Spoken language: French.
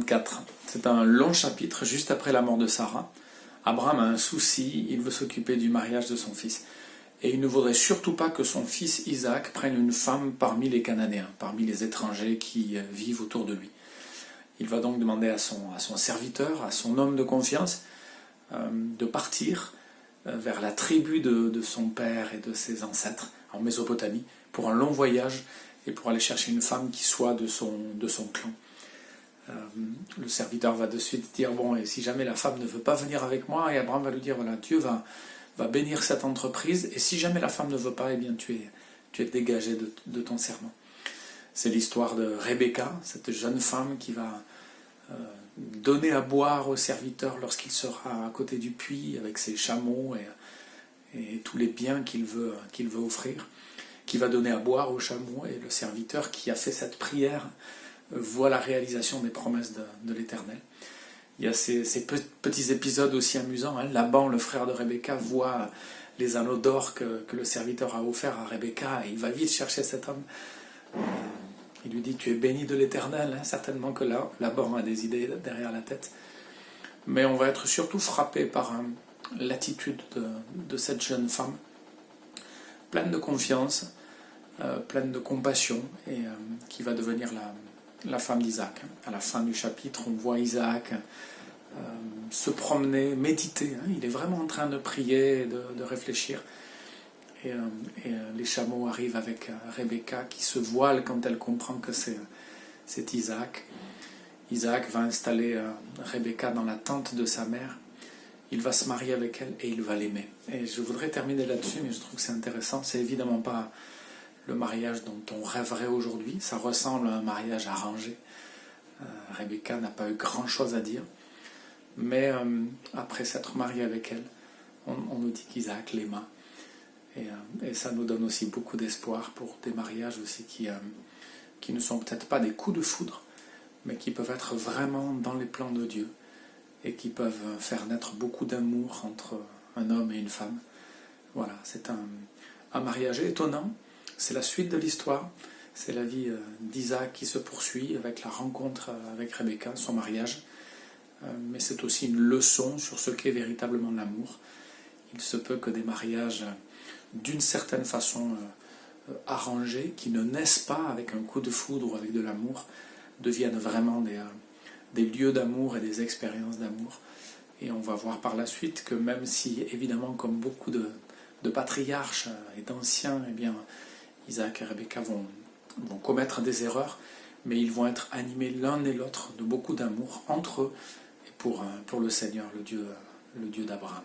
34. C'est un long chapitre juste après la mort de Sarah. Abraham a un souci, il veut s'occuper du mariage de son fils. Et il ne voudrait surtout pas que son fils Isaac prenne une femme parmi les Cananéens, parmi les étrangers qui vivent autour de lui. Il va donc demander à son serviteur, à son homme de confiance, de partir vers la tribu de son père et de ses ancêtres en Mésopotamie pour un long voyage et pour aller chercher une femme qui soit de son clan. Le serviteur va de suite dire, bon, et si jamais la femme ne veut pas venir avec moi, et Abraham va lui dire, voilà, Dieu va bénir cette entreprise, et si jamais la femme ne veut pas, eh bien tu es dégagé de ton serment. C'est l'histoire de Rebecca, cette jeune femme qui va donner à boire au serviteur lorsqu'il sera à côté du puits avec ses chameaux et tous les biens qu'il veut offrir, qui va donner à boire aux chameaux, et le serviteur qui a fait cette prière voit la réalisation des promesses de l'Éternel. Il y a ces petits épisodes aussi amusants. Laban, le frère de Rebecca, voit les anneaux d'or que le serviteur a offerts à Rebecca, et il va vite chercher cet homme. Il lui dit, tu es béni de l'Éternel. Certainement que là, Laban a des idées derrière la tête. Mais on va être surtout frappé par l'attitude de cette jeune femme, pleine de confiance, pleine de compassion, et qui va devenir la femme d'Isaac. À la fin du chapitre, on voit Isaac se promener, méditer. Il est vraiment en train de prier, de réfléchir. Et les chameaux arrivent avec Rebecca qui se voile quand elle comprend que c'est Isaac. Isaac va installer Rebecca dans la tente de sa mère. Il va se marier avec elle et il va l'aimer. Et je voudrais terminer là-dessus, mais je trouve que c'est intéressant. C'est évidemment pas le mariage dont on rêverait aujourd'hui. Ça ressemble à un mariage arrangé. Rebecca n'a pas eu grand-chose à dire. Mais après s'être marié avec elle, on nous dit qu'Isaac l'aima. Et ça nous donne aussi beaucoup d'espoir pour des mariages aussi qui ne sont peut-être pas des coups de foudre, mais qui peuvent être vraiment dans les plans de Dieu et qui peuvent faire naître beaucoup d'amour entre un homme et une femme. Voilà, c'est un mariage étonnant. C'est la suite de l'histoire. C'est la vie d'Isaac qui se poursuit avec la rencontre avec Rebecca, son mariage. Mais c'est aussi une leçon sur ce qu'est véritablement l'amour. Il se peut que des mariages d'une certaine façon arrangés, qui ne naissent pas avec un coup de foudre ou avec de l'amour, deviennent vraiment des lieux d'amour et des expériences d'amour. Et on va voir par la suite que même si, évidemment, comme beaucoup de patriarches et d'anciens, eh bien, Isaac et Rebecca vont commettre des erreurs, mais ils vont être animés l'un et l'autre de beaucoup d'amour entre eux et pour le Seigneur, le Dieu d'Abraham.